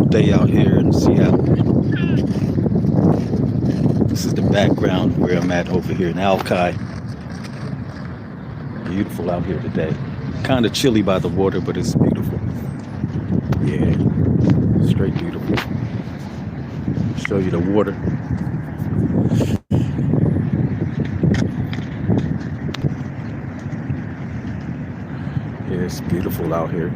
day out here in Seattle. This is the background where I'm at over here in Alki. Beautiful out here today. Kind of chilly by the water, but it's beautiful. Yeah, straight beautiful. Show you the water. Yeah, it's beautiful out here.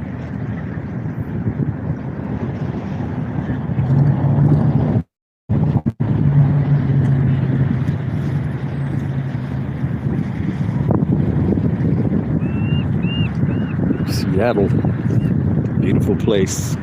Seattle, beautiful place.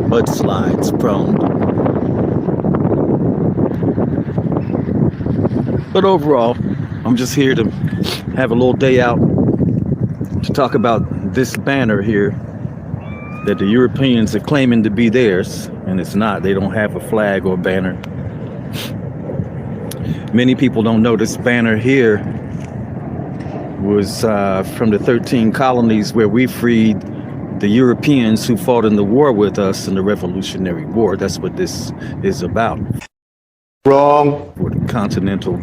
Mudslides prone. But overall, I'm just here to have a little day out to talk about this banner here that the Europeans are claiming to be theirs, and it's not. They don't have a flag or banner. Many people don't know this banner here was from the 13 colonies where we freed the Europeans who fought in the war with us in the Revolutionary War. That's what this is about. Wrong. For the Continental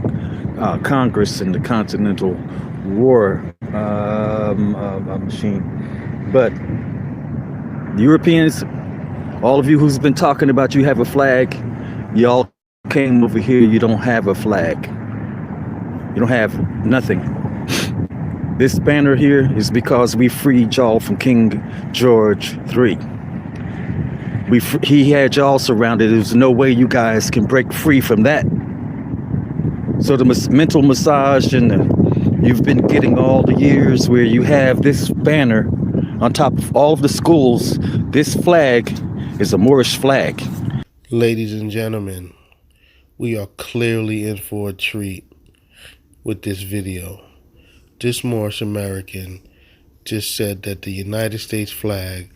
Congress and the Continental War machine. But the Europeans, all of you who's been talking about you have a flag, y'all came over here, you don't have a flag. You don't have nothing. This banner here is because we freed y'all from King George III. He had y'all surrounded. There's no way you guys can break free from that. So the mental massage and you've been getting all the years where you have this banner on top of all of the schools. This flag is a Moorish flag. Ladies and gentlemen, we are clearly in for a treat with this video. This Moorish American just said that the United States flag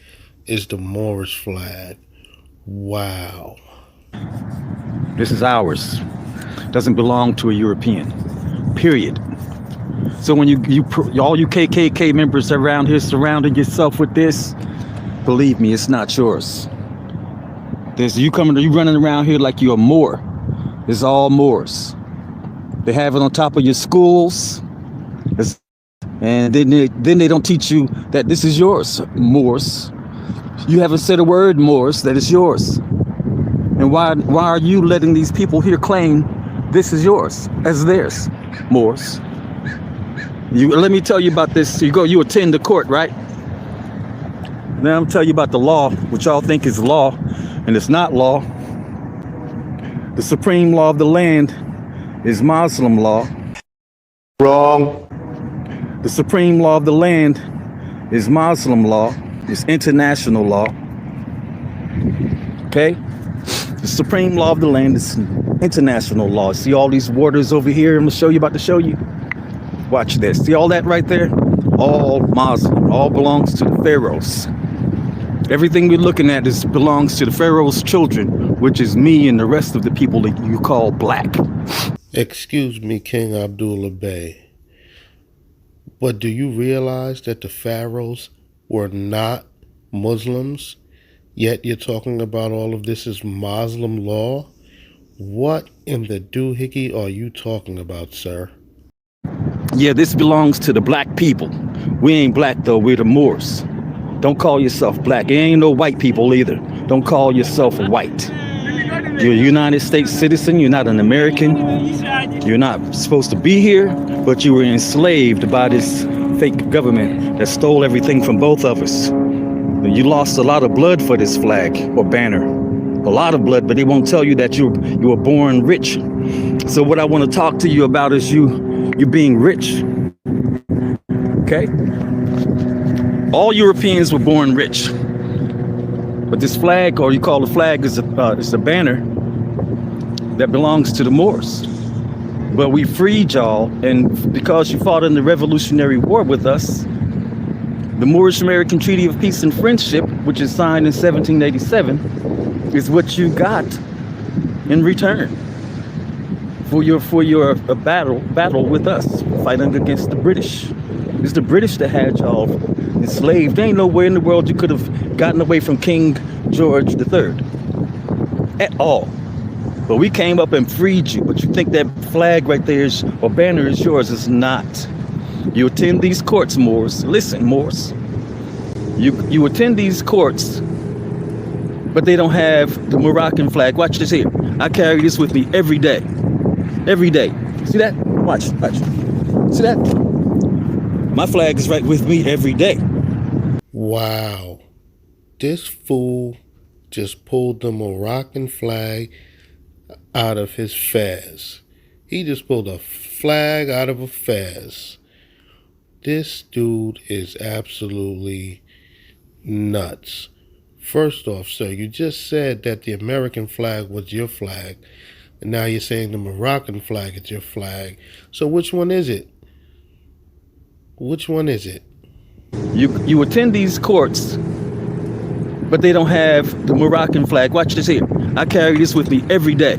is the Moorish flag. Wow. This is ours. Doesn't belong to a European. Period. So when all you KKK members around here surrounding yourself with this, believe me, it's not yours. You running around here like you're a Moor. It's all Moors. They have it on top of your schools. And then they don't teach you that this is yours, Moors. You haven't said a word, Moors, that it's yours. And why are you letting these people here claim this is yours as theirs, Moors? Let me tell you about this. You attend the court, right? Now I'm telling you about the law, which y'all think is law, and it's not law. The supreme law of the land is Muslim law. Wrong. The supreme law of the land is Muslim law. It's international law. Okay? The supreme law of the land is international law. See all these waters over here? I'm about to show you. Watch this. See all that right there? All Muslim. All belongs to the pharaohs. Everything we're looking at belongs to the pharaoh's children, which is me and the rest of the people that you call black. Excuse me, King Abdul Bey, but do you realize that the pharaohs were not Muslims, yet you're talking about all of this as Muslim law? What in the doohickey are you talking about, sir? Yeah, this belongs to the black people. We ain't black though, we're the Moors. Don't call yourself black. It ain't no white people either. Don't call yourself white. You're a United States citizen. You're not an American. You're not supposed to be here, but you were enslaved by this fake government that stole everything from both of us. You lost a lot of blood for this flag or banner. A lot of blood, but they won't tell you that you were born rich. So what I want to talk to you about is you being rich. Okay? All Europeans were born rich. But this flag, or you call the flag, is a banner that belongs to the Moors. But we freed y'all, and because you fought in the Revolutionary War with us, The Moorish American Treaty of Peace and Friendship, which is signed in 1787, is what you got in return for your battle with us, fighting against the British. It's the British that had y'all enslaved. There ain't nowhere in the world you could have gotten away from King George III at all. But we came up and freed you. But you think that flag right there is, or banner is yours. It's not. You attend these courts, Moors. Listen, Moors. You attend these courts, but they don't have the Moroccan flag. Watch this here. I carry this with me every day. Every day. See that? Watch. See that? My flag is right with me every day. Wow. This fool just pulled the Moroccan flag out of his fez. He just pulled a flag out of a fez. This dude is absolutely nuts. First off, sir, you just said that the American flag was your flag, and now you're saying the Moroccan flag is your flag. So which one is it? Which one is it? You attend these courts, but they don't have the Moroccan flag. Watch this here. I carry this with me every day.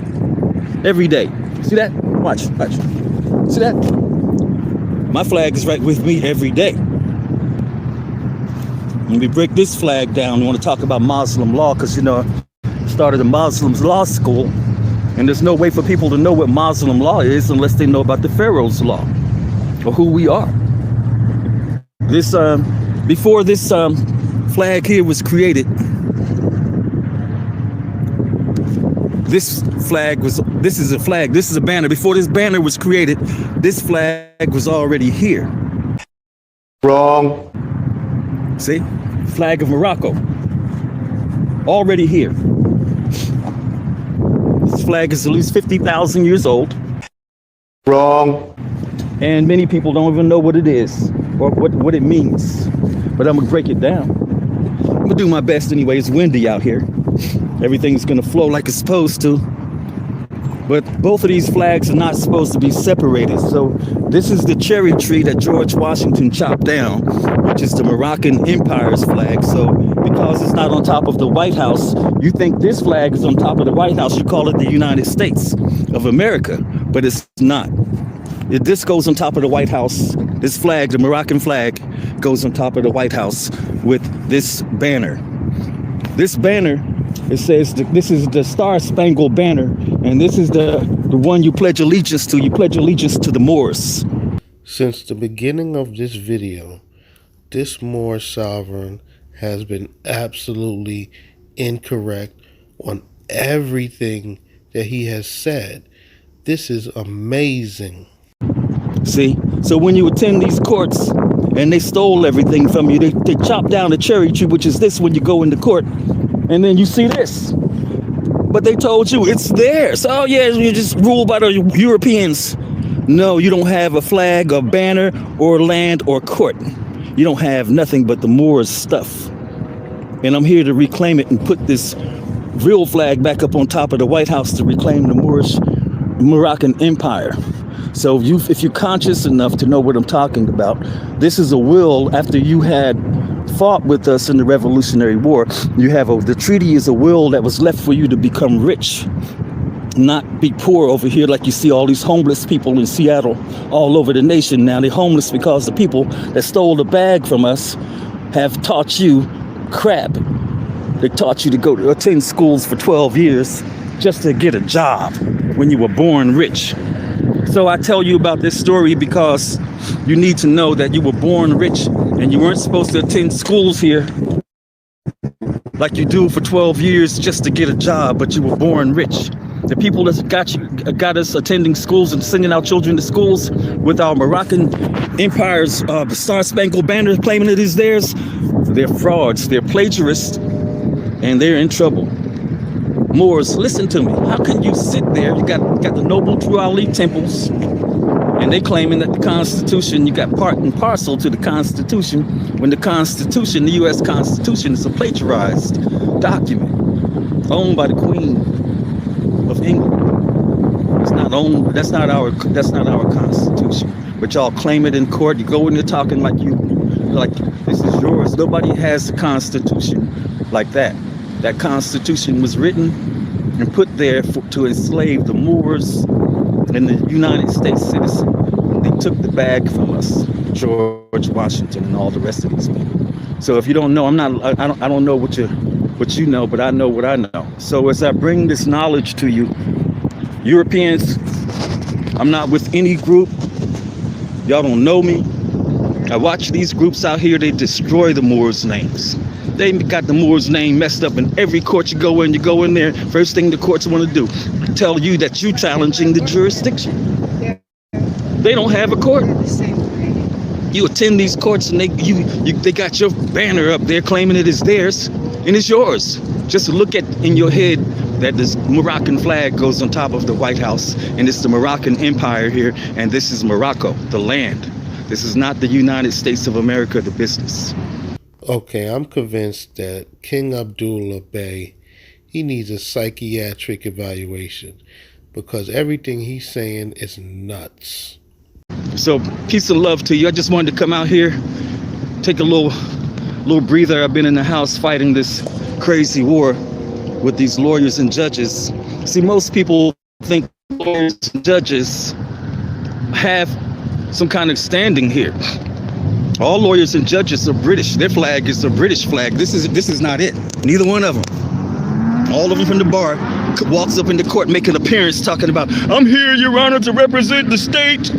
Every day. See that? Watch. See that? My flag is right with me every day. When we break this flag down, we want to talk about Muslim law, because, I started a Muslims law school, and there's no way for people to know what Muslim law is unless they know about the Pharaoh's law, or who we are. This, before this flag here was created, this is a flag, this is a banner. Before this banner was created, this flag was already here. Wrong. See? Flag of Morocco. Already here. This flag is at least 50,000 years old. Wrong. And many people don't even know what it is or what it means. But I'm gonna break it down. I'm gonna do my best anyway. It's windy out here. Everything's gonna flow like it's supposed to. But both of these flags are not supposed to be separated. So this is the cherry tree that George Washington chopped down, which is the Moroccan Empire's flag. So because it's not on top of the White House, you think this flag is on top of the White House. You call it the United States of America, but it's not. This goes on top of the White House. This flag, the Moroccan flag, goes on top of the White House with this banner. This banner, it says this is the Star Spangled Banner, and this is the one you pledge allegiance to. You pledge allegiance to the Moors. Since the beginning of this video, this Moor sovereign has been absolutely incorrect on everything that he has said. This is amazing. See, so when you attend these courts and they stole everything from you, they chop down the cherry tree, which is this when you go into court, and then you see this. But they told you it's theirs. Oh yeah, you're just ruled by the Europeans. No, you don't have a flag or banner or land or court. You don't have nothing but the Moors stuff. And I'm here to reclaim it and put this real flag back up on top of the White House to reclaim the Moroccan Empire. So if you're conscious enough to know what I'm talking about, this is a will after you had fought with us in the Revolutionary War. The treaty is a will that was left for you to become rich, not be poor over here like you see all these homeless people in Seattle all over the nation now. They're homeless because the people that stole the bag from us have taught you crap. They taught you to go to attend schools for 12 years just to get a job when you were born rich. So I tell you about this story because you need to know that you were born rich and you weren't supposed to attend schools here like you do for 12 years just to get a job, but you were born rich. The people that got us attending schools and sending our children to schools with our Moroccan Empire's Star Spangled Banner claiming it is theirs, they're frauds, they're plagiarists, and they're in trouble. Moors, listen to me. How can you sit there? You got the noble true Ali temples, and they claiming that the Constitution, you got part and parcel to the Constitution, when the Constitution, the U.S. Constitution, is a plagiarized document owned by the Queen of England. It's not owned. That's not our Constitution. But y'all claim it in court. You go in there talking like you like this is yours. Nobody has a constitution like that. That constitution was written and put there to enslave the Moors and the United States citizen. They took the bag from us, George Washington and all the rest of these people. So if you don't know, I don't know what you know, but I know what I know. So as I bring this knowledge to you, Europeans, I'm not with any group. Y'all don't know me. I watch these groups out here, they destroy the Moors' names. They got the Moors' name messed up in every court you go in there, first thing the courts want to do, tell you that you challenging the jurisdiction. They don't have a court. You attend these courts and they got your banner up there claiming it is theirs and it's yours. Just look at in your head that this Moroccan flag goes on top of the White House, and it's the Moroccan Empire here, and this is Morocco, the land. This is not the United States of America, the business. Okay, I'm convinced that King Abdul Bey, he needs a psychiatric evaluation because everything he's saying is nuts. So peace and love to you. I just wanted to come out here, take a little breather. I've been in the house fighting this crazy war with these lawyers and judges. See, most people think lawyers and judges have some kind of standing here. All lawyers and judges are British. Their flag is a British flag. This is not it. Neither one of them. All of them from the bar walks up in the court, make an appearance talking about, I'm here, Your Honor, to represent the state.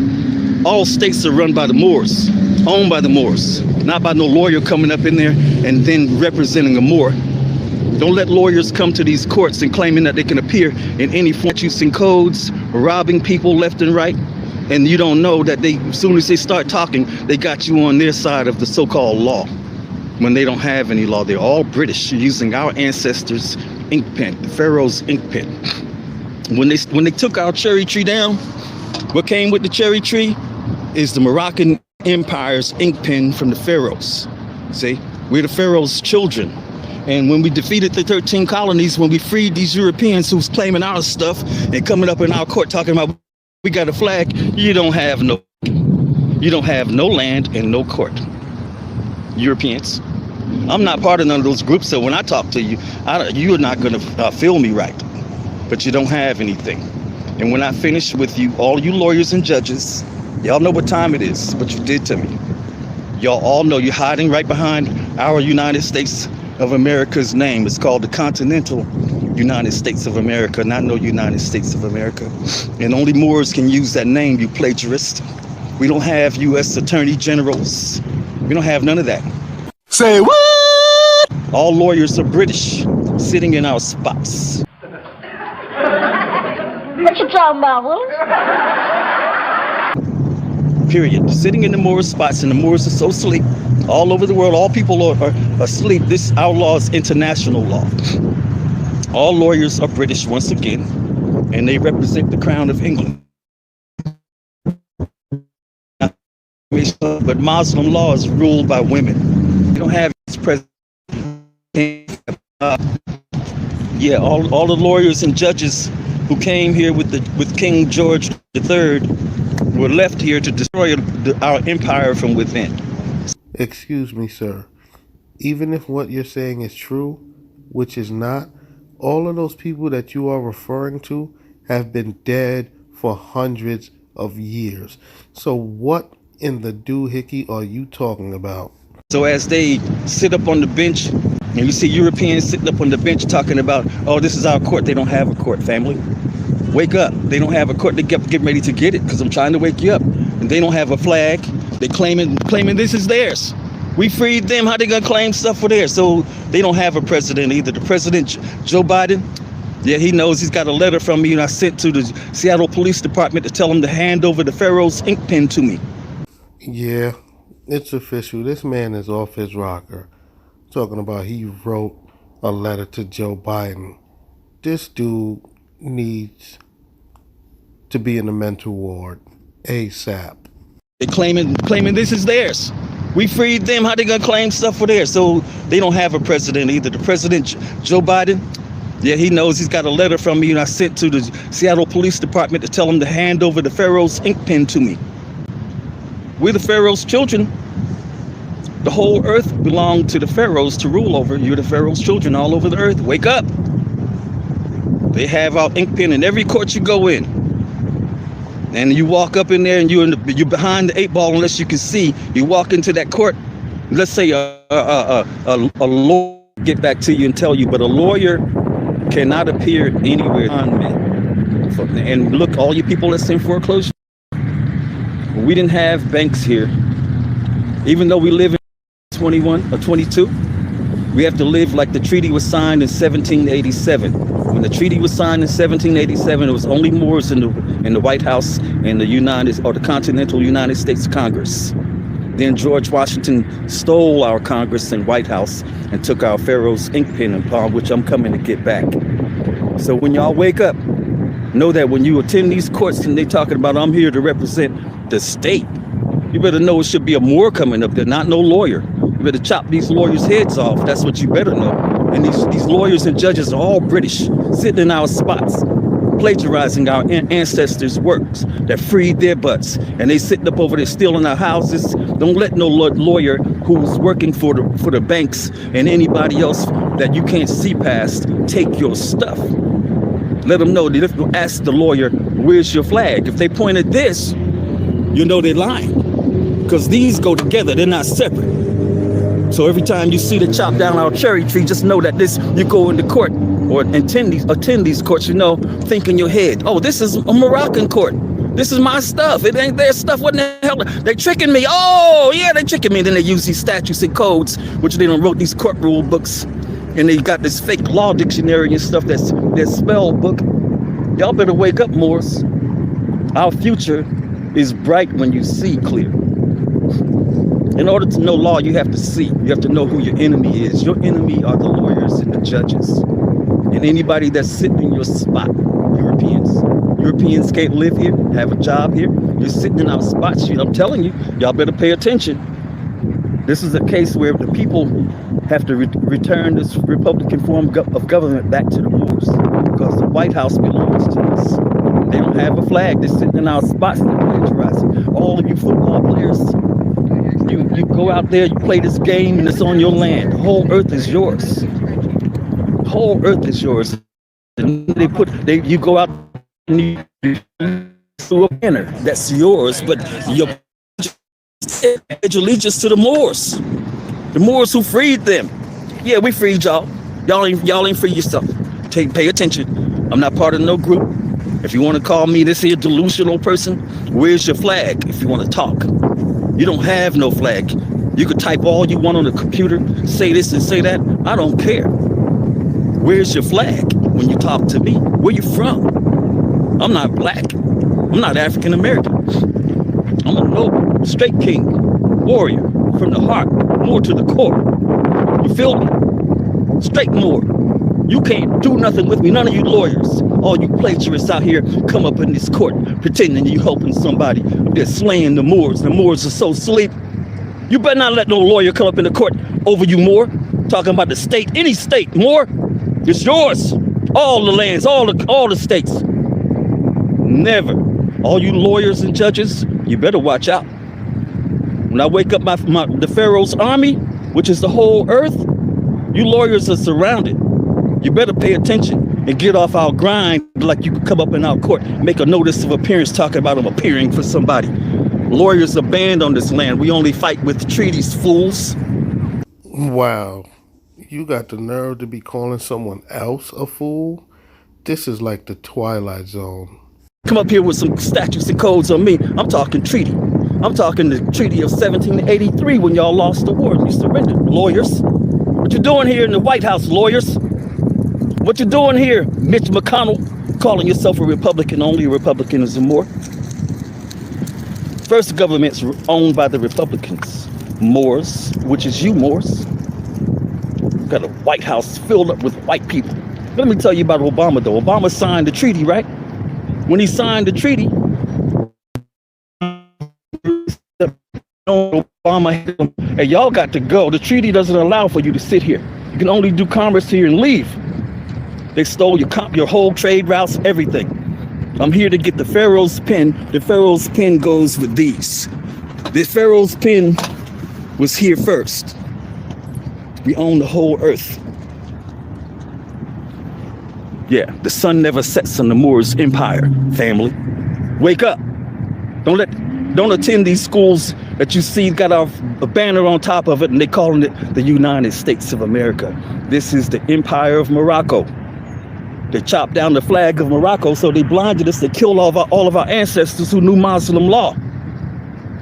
All states are run by the Moors, owned by the Moors, not by no lawyer coming up in there and then representing a Moor. Don't let lawyers come to these courts and claiming that they can appear in any statutes and codes, robbing people left and right. And you don't know that as soon as they start talking, they got you on their side of the so-called law. When they don't have any law, they're all British, using our ancestors' ink pen, the Pharaoh's ink pen. When they took our cherry tree down, what came with the cherry tree is the Moroccan Empire's ink pen from the Pharaohs. See, we're the Pharaoh's children. And when we defeated the 13 colonies, when we freed these Europeans who's claiming our stuff and coming up in our court talking about we got a flag, you don't have no land and no court. Europeans. I'm not part of none of those groups, so when I talk to you, you're not going to feel me right. But you don't have anything. And when I finish with you, all you lawyers and judges, y'all know what time it is, what you did to me. Y'all all know you're hiding right behind our United States of America's name. It's called the Continental United States of America, not no United States of America. And only Moors can use that name, you plagiarist. We don't have U.S. Attorney Generals. We don't have none of that. Say what? All lawyers are British, sitting in our spots. What you talking about, Willis? Period. Sitting in the Moors spots, and the Moors are so asleep all over the world. All people are asleep. Our law is international law. All lawyers are British once again, and they represent the crown of England. But Muslim law is ruled by women. You don't have this president. All the lawyers and judges who came here with King George III were left here to destroy our empire from within. Excuse me, sir. Even if what you're saying is true, which is not, all of those people that you are referring to have been dead for hundreds of years. So what in the doohickey are you talking about? So as they sit up on the bench, and you see Europeans sitting up on the bench talking about, oh, this is our court. They don't have a court, family. Wake up. They don't have a court. They get ready to get it because I'm trying to wake you up. And they don't have a flag. They claiming this is theirs. We freed them. How they gonna claim stuff for theirs? So they don't have a president either. The president, Joe Biden, yeah, he knows. He's got a letter from me and I sent to the Seattle Police Department to tell him to hand over the Pharaoh's ink pen to me. Yeah, it's official. This man is off his rocker. Talking about he wrote a letter to Joe Biden. This dude needs to be in the mental ward ASAP. They claiming this is theirs. We freed them. How they gonna claim stuff for theirs? So they don't have a president either. The president, Joe Biden, yeah, he knows. He's got a letter from me and I sent to the Seattle Police Department to tell him to hand over the Pharaoh's ink pen to me. We're the Pharaoh's children. The whole earth belonged to the pharaohs to rule over. You're the pharaoh's children all over the earth. Wake up. They have our ink pen in every court you go in. And you walk up in there and you're behind the 8 ball unless you can see. You walk into that court. Let's say a lawyer get back to you and tell you, but a lawyer cannot appear anywhere on me. And look, all you people that's in foreclosure, we didn't have banks here. Even though we live in 21 or 22, we have to live like the treaty was signed in 1787. When the treaty was signed in 1787, it was only Moors in the White House and the Continental United States Congress. Then George Washington stole our Congress and White House and took our Pharaoh's ink pen and palm, which I'm coming to get back. So when y'all wake up, know that when you attend these courts and they talking about I'm here to represent the state, you better know it should be a Moor coming up there, not no lawyer. You better chop these lawyers' heads off. That's what you better know. And these lawyers and judges are all British, sitting in our spots, plagiarizing our ancestors' works that freed their butts. And they sitting up over there stealing our houses. Don't let no lawyer who's working for the banks and anybody else that you can't see past take your stuff. Let them know that ask the lawyer, where's your flag? If they point at this, you know they're lying. Because these go together, they're not separate. So every time you see the chop down our cherry tree, just know that you go into court or attend these courts, think in your head, oh, this is a Moroccan court. This is my stuff. It ain't their stuff. What the hell? They tricking me. Oh, yeah, they tricking me. Then they use these statutes and codes, which they done wrote these court rule books. And they got this fake law dictionary and stuff that's their spell book. Y'all better wake up, Moors. Our future is bright when you see clear. In order to know law, you have to see. You have to know who your enemy is. Your enemy are the lawyers and the judges. And anybody that's sitting in your spot, Europeans. Europeans can't live here, have a job here. You're sitting in our spots. I'm telling you, y'all better pay attention. This is a case where the people have to return this Republican form of government back to the Moors because the White House belongs to us. They don't have a flag. They're sitting in our spots. They're plagiarizing. All of you football players, you go out there, you play this game, and it's on your land. The whole earth is yours. The whole earth is yours. And you go out and you through a banner that's yours, but you pledge allegiance to the Moors. The Moors who freed them. Yeah, we freed y'all. Y'all ain't free yourself. Pay attention. I'm not part of no group. If you want to call me this here delusional person, where's your flag if you want to talk? You don't have no flag. You could type all you want on the computer, say this and say that. I don't care. Where's your flag when you talk to me? Where you from? I'm not black. I'm not African American. I'm a noble, straight king, warrior from the heart, Moor to the core. You feel me? Straight Moor. You can't do nothing with me. None of you lawyers, all you plagiarists out here come up in this court pretending you helping somebody. They're slaying the Moors. The Moors are so asleep. You better not let no lawyer come up in the court over you, Moor. Talking about the state, any state, Moor. It's yours. All the lands, all the states. Never. All you lawyers and judges, you better watch out. When I wake up the Pharaoh's army, which is the whole earth, you lawyers are surrounded. You better pay attention and get off our grind like you could come up in our court, make a notice of appearance talking about them appearing for somebody. Lawyers are banned on this land. We only fight with treaties, fools. Wow. You got the nerve to be calling someone else a fool? This is like the Twilight Zone. Come up here with some statutes and codes on me. I'm talking treaty. I'm talking the Treaty of 1783 when y'all lost the war and you surrendered. Lawyers. What you doing here in the White House, lawyers? What you doing here, Mitch McConnell, calling yourself a Republican? Only a Republican is a Moor. First government's owned by the Republicans. Moors, which is you, Moors. Got a White House filled up with white people. Let me tell you about Obama, though. Obama signed the treaty, right? When he signed the treaty, Obama, hey, y'all got to go. The treaty doesn't allow for you to sit here. You can only do commerce here and leave. They stole your whole trade routes, everything. I'm here to get the Pharaoh's pen. The Pharaoh's pen goes with these. The Pharaoh's pen was here first. We own the whole earth. Yeah, the sun never sets on the Moor's empire, family. Wake up. Don't attend these schools that you see got a banner on top of it and they calling it the United States of America. This is the Empire of Morocco. They chopped down the flag of Morocco, so they blinded us. They killed all of our ancestors who knew Muslim law.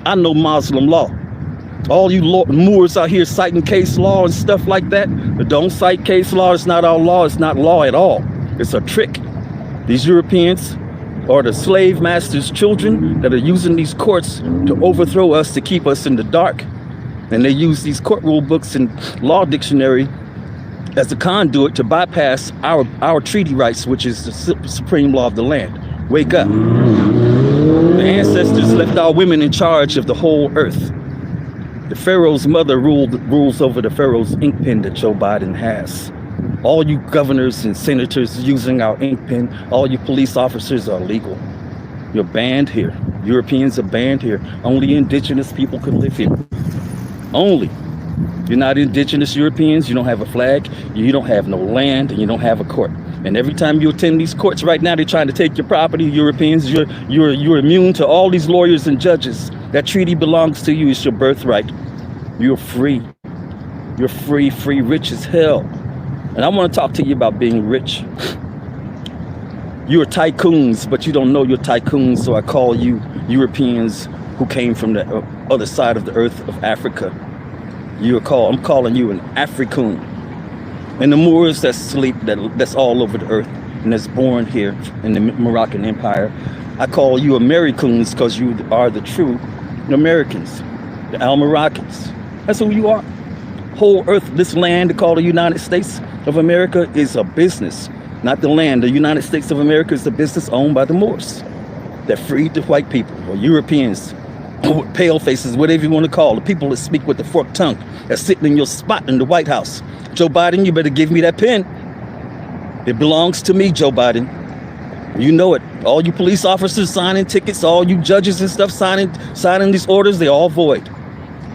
I know Muslim law. All you Moors out here citing case law and stuff like that, but don't cite case law. It's not our law. It's not law at all. It's a trick. These Europeans are the slave masters' children that are using these courts to overthrow us, to keep us in the dark. And they use these court rule books and law dictionary as a conduit to bypass our treaty rights, which is the supreme law of the land. Wake up. The ancestors left our women in charge of the whole earth. The Pharaoh's mother rules over the Pharaoh's ink pen that Joe Biden has. All you governors and senators using our ink pen, all you police officers are illegal. You're banned here. Europeans are banned here. Only indigenous people can live here. Only. You're not indigenous Europeans, you don't have a flag, you don't have no land, and you don't have a court. And every time you attend these courts right now, they're trying to take your property, Europeans. You're immune to all these lawyers and judges. That treaty belongs to you. It's your birthright. You're free. You're free, rich as hell. And I want to talk to you about being rich. You're tycoons, but you don't know you're tycoons, so I call you Europeans who came from the other side of the earth of Africa. I'm calling you an African. And the Moors that sleep, that's all over the earth, and that's born here in the Moroccan Empire, I call you Americans because you are the true Americans, the Al-Moroccans. That's who you are. Whole earth, this land called the United States of America is a business, not the land. The United States of America is a business owned by the Moors that freed the white people, or Europeans, pale faces, whatever you want to call the people that speak with the forked tongue, that's sitting in your spot in the White House. Joe Biden, you better give me that pen. It belongs to me, Joe Biden. You know it. All you police officers signing tickets, all you judges and stuff signing these orders, they're all void.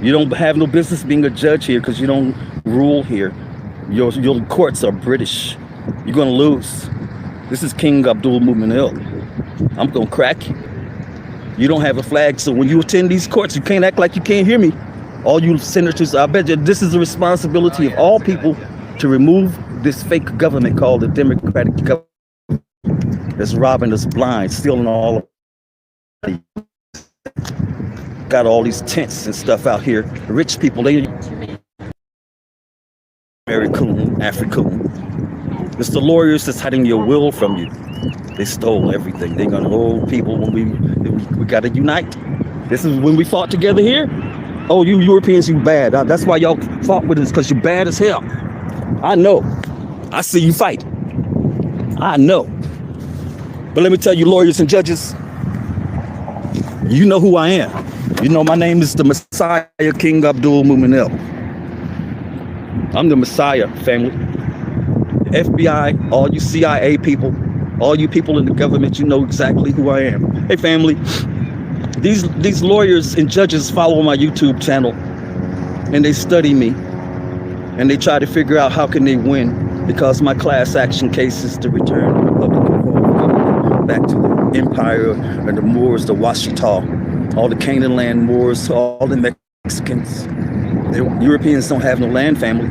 You don't have no business being a judge here because you don't rule here. Your courts are British. You're gonna lose. This is King Abdul Mumin. I'm gonna crack you. You don't have a flag, so when you attend these courts, you can't act like you can't hear me. All you senators, I bet you this is the responsibility of all people to remove this fake government called the Democratic government that's robbing us blind, stealing all of got all these tents and stuff out here. The rich people, they American, African. It's the lawyers that's hiding your will from you. They stole everything. They're gonna hold people when we gotta unite. This is when we fought together here. Oh, you Europeans, you bad. That's why y'all fought with us, because you're bad as hell. I know. I see you fight. I know. But let me tell you, lawyers and judges, you know who I am. You know my name is the Messiah, King Abdul Mumin. I'm the Messiah, family. The FBI, all you CIA people, all you people in the government, you know exactly who I am. Hey, family. These lawyers and judges follow my YouTube channel, and they study me, and they try to figure out how can they win, because my class action case is to return the Republican form of government back to the empire and the Moors, the Washita, all the Canaan land Moors, all the Mexicans. The Europeans don't have no land, family.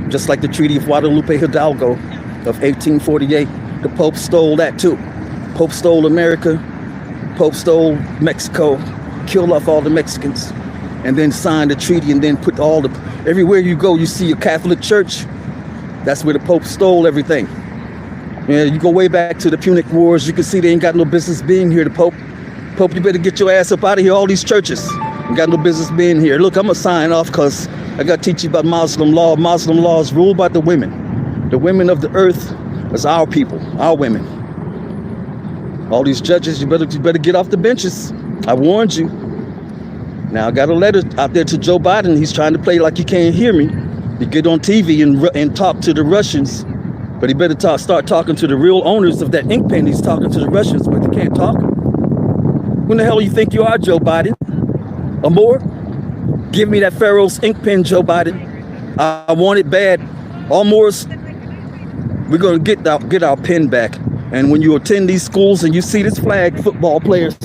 Just like the Treaty of Guadalupe Hidalgo of 1848, the Pope stole that too. Pope stole America. Pope stole Mexico, killed off all the Mexicans, and then signed a treaty, and then put everywhere you go, you see a Catholic church. That's where the Pope stole everything. Yeah, you go way back to the Punic Wars, you can see they ain't got no business being here, the Pope. Pope, you better get your ass up out of here, all these churches. You got no business being here. Look, I'm gonna sign off because I gotta teach you about Muslim law. Muslim law is ruled by the women. The women of the earth is our people, our women. All these judges, you better get off the benches. I warned you. Now I got a letter out there to Joe Biden. He's trying to play like he can't hear me. You get on TV and talk to the Russians, but he better start talking to the real owners of that ink pen. He's talking to the Russians, but he can't talk. When the hell you think you are, Joe Biden? A Moor? Give me that Pharaoh's ink pen, Joe Biden. I want it bad. All Moors, we're going to get our pen back. And when you attend these schools and you see this flag, football players,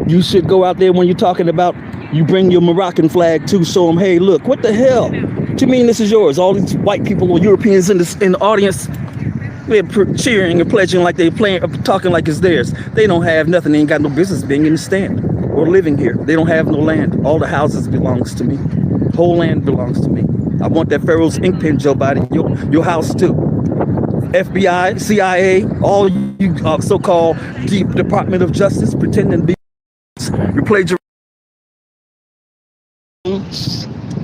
you should go out there when you're talking about, you bring your Moroccan flag too, show them, hey, look, what the hell? What do you mean this is yours? All these white people or Europeans in the audience, they're cheering and pledging like they're talking like it's theirs. They don't have nothing. They ain't got no business being in the stand or living here. They don't have no land. All the houses belongs to me. Whole land belongs to me. I want that Pharaoh's ink pen, Joe Biden. Your house too. FBI, CIA, all you so-called deep Department of Justice pretending to be. You played your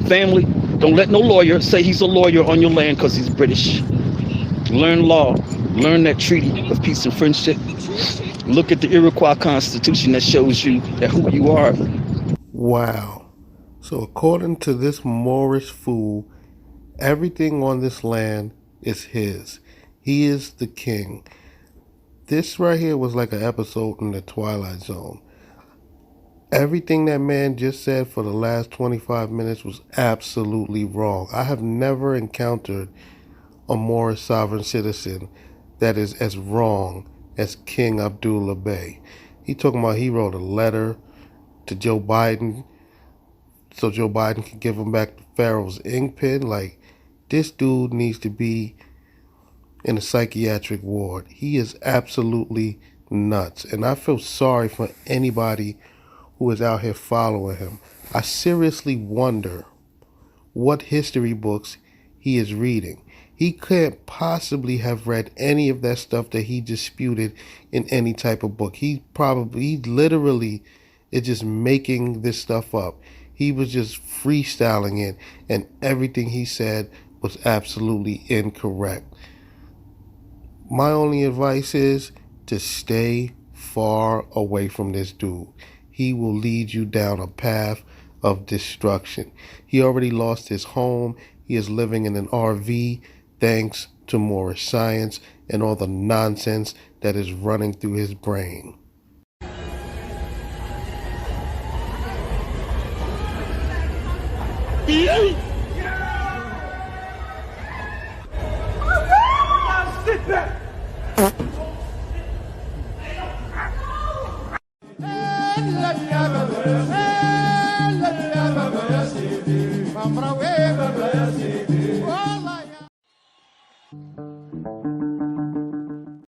family. Don't let no lawyer say he's a lawyer on your land because he's British. Learn law. Learn that treaty of peace and friendship. Look at the Iroquois Constitution that shows you that who you are. Wow. So according to this Moorish fool, everything on this land is his. He is the king. This right here was like an episode in the Twilight Zone. Everything that man just said for the last 25 minutes was absolutely wrong. I have never encountered a Moorish sovereign citizen that is as wrong as King Abdul Bey. He talking about he wrote a letter to Joe Biden so Joe Biden can give him back the Pharaoh's ink pen. Like, this dude needs to be in a psychiatric ward. He is absolutely nuts. And I feel sorry for anybody who is out here following him. I seriously wonder what history books he is reading. He can't possibly have read any of that stuff that he disputed in any type of book. He literally is just making this stuff up. He was just freestyling it, and everything he said was absolutely incorrect. My only advice is to stay far away from this dude. He will lead you down a path of destruction. He already lost his home. He is living in an RV thanks to Moorish science and all the nonsense that is running through his brain. Sit back.